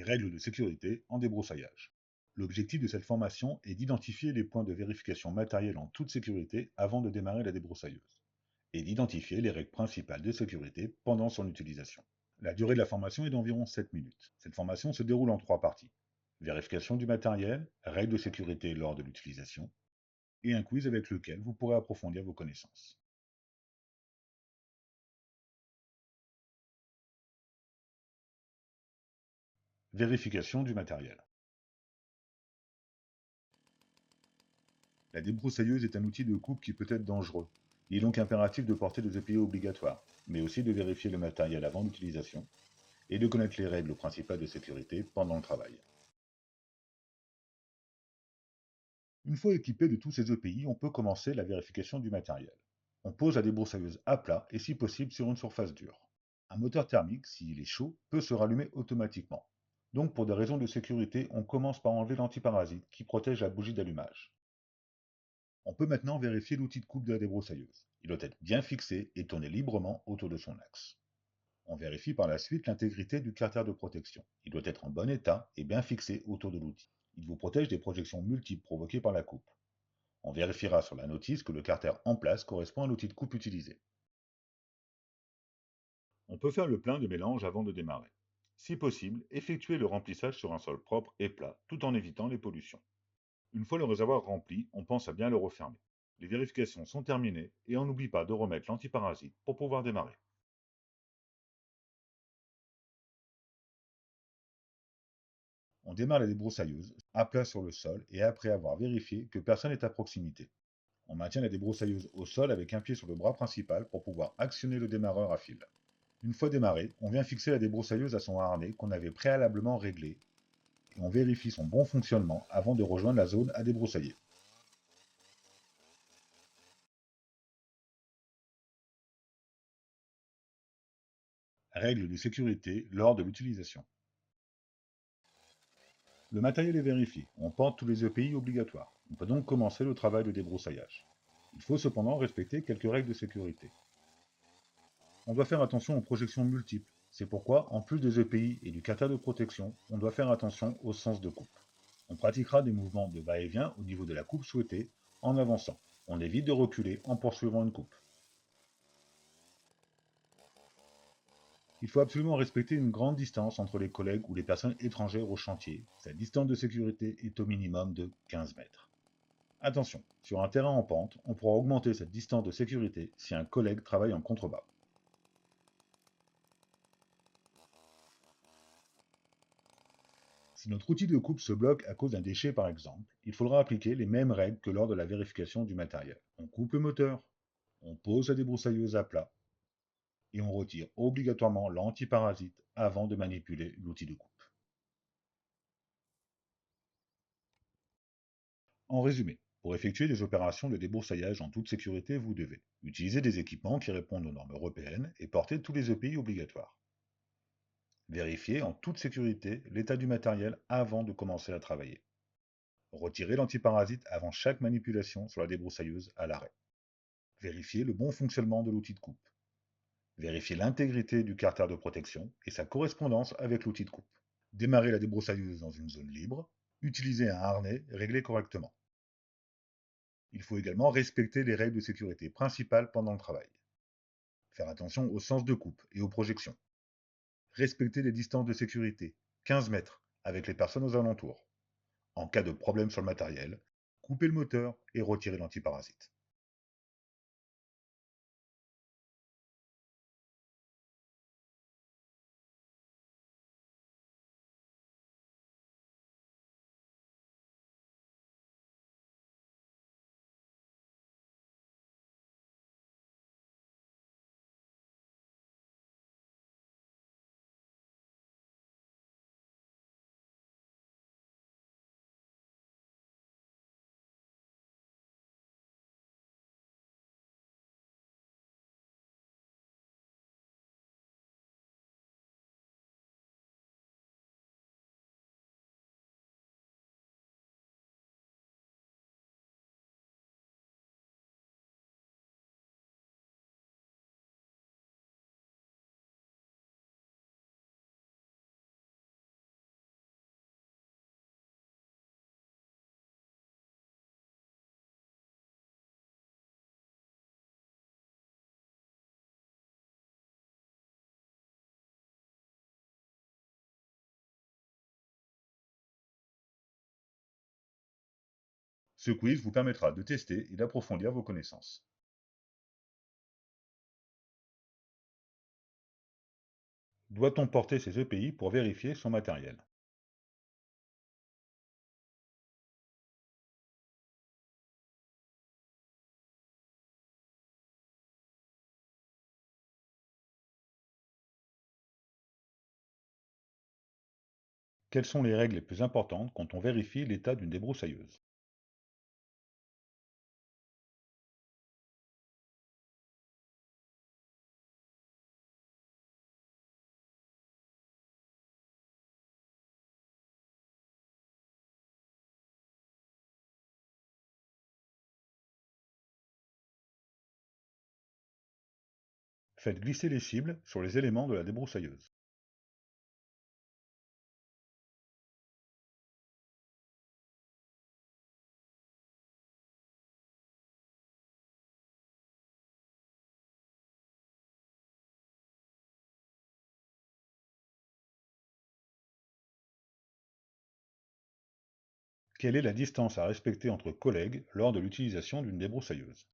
Règles de sécurité en débroussaillage. L'objectif de cette formation est d'identifier les points de vérification matérielle en toute sécurité avant de démarrer la débroussailleuse, et d'identifier les règles principales de sécurité pendant son utilisation. La durée de la formation est d'environ 7 minutes. Cette formation se déroule en 3 parties. Vérification du matériel, règles de sécurité lors de l'utilisation, et un quiz avec lequel vous pourrez approfondir vos connaissances. Vérification du matériel. La débroussailleuse est un outil de coupe qui peut être dangereux. Il est donc impératif de porter des EPI obligatoires, mais aussi de vérifier le matériel avant l'utilisation et de connaître les règles principales de sécurité pendant le travail. Une fois équipé de tous ces EPI, on peut commencer la vérification du matériel. On pose la débroussailleuse à plat et si possible sur une surface dure. Un moteur thermique, s'il est chaud, peut se rallumer automatiquement. Donc pour des raisons de sécurité, on commence par enlever l'antiparasite qui protège la bougie d'allumage. On peut maintenant vérifier l'outil de coupe de la débroussailleuse. Il doit être bien fixé et tourner librement autour de son axe. On vérifie par la suite l'intégrité du carter de protection. Il doit être en bon état et bien fixé autour de l'outil. Il vous protège des projections multiples provoquées par la coupe. On vérifiera sur la notice que le carter en place correspond à l'outil de coupe utilisé. On peut faire le plein de mélange avant de démarrer. Si possible, effectuez le remplissage sur un sol propre et plat, tout en évitant les pollutions. Une fois le réservoir rempli, on pense à bien le refermer. Les vérifications sont terminées et on n'oublie pas de remettre l'antiparasite pour pouvoir démarrer. On démarre la débroussailleuse, à plat sur le sol et après avoir vérifié que personne n'est à proximité. On maintient la débroussailleuse au sol avec un pied sur le bras principal pour pouvoir actionner le démarreur à fil. Une fois démarré, on vient fixer la débroussailleuse à son harnais qu'on avait préalablement réglé et on vérifie son bon fonctionnement avant de rejoindre la zone à débroussailler. Règles de sécurité lors de l'utilisation. Le matériel est vérifié, on porte tous les EPI obligatoires. On peut donc commencer le travail de débroussaillage. Il faut cependant respecter quelques règles de sécurité. On doit faire attention aux projections multiples. C'est pourquoi, en plus des EPI et du kata de protection, on doit faire attention au sens de coupe. On pratiquera des mouvements de va-et-vient au niveau de la coupe souhaitée en avançant. On évite de reculer en poursuivant une coupe. Il faut absolument respecter une grande distance entre les collègues ou les personnes étrangères au chantier. Cette distance de sécurité est au minimum de 15 mètres. Attention, sur un terrain en pente, on pourra augmenter cette distance de sécurité si un collègue travaille en contrebas. Si notre outil de coupe se bloque à cause d'un déchet par exemple, il faudra appliquer les mêmes règles que lors de la vérification du matériel. On coupe le moteur, on pose la débroussailleuse à plat et on retire obligatoirement l'antiparasite avant de manipuler l'outil de coupe. En résumé, pour effectuer des opérations de débroussaillage en toute sécurité, vous devez utiliser des équipements qui répondent aux normes européennes et porter tous les EPI obligatoires. Vérifier en toute sécurité l'état du matériel avant de commencer à travailler. Retirer l'antiparasite avant chaque manipulation sur la débroussailleuse à l'arrêt. Vérifier le bon fonctionnement de l'outil de coupe. Vérifier l'intégrité du carter de protection et sa correspondance avec l'outil de coupe. Démarrer la débroussailleuse dans une zone libre. Utiliser un harnais réglé correctement. Il faut également respecter les règles de sécurité principales pendant le travail. Faire attention au sens de coupe et aux projections. Respecter les distances de sécurité, 15 mètres, avec les personnes aux alentours. En cas de problème sur le matériel, couper le moteur et retirer l'antiparasite. Ce quiz vous permettra de tester et d'approfondir vos connaissances. Doit-on porter ses EPI pour vérifier son matériel? Quelles sont les règles les plus importantes quand on vérifie l'état d'une débroussailleuse? Faites glisser les cibles sur les éléments de la débroussailleuse. Quelle est la distance à respecter entre collègues lors de l'utilisation d'une débroussailleuse?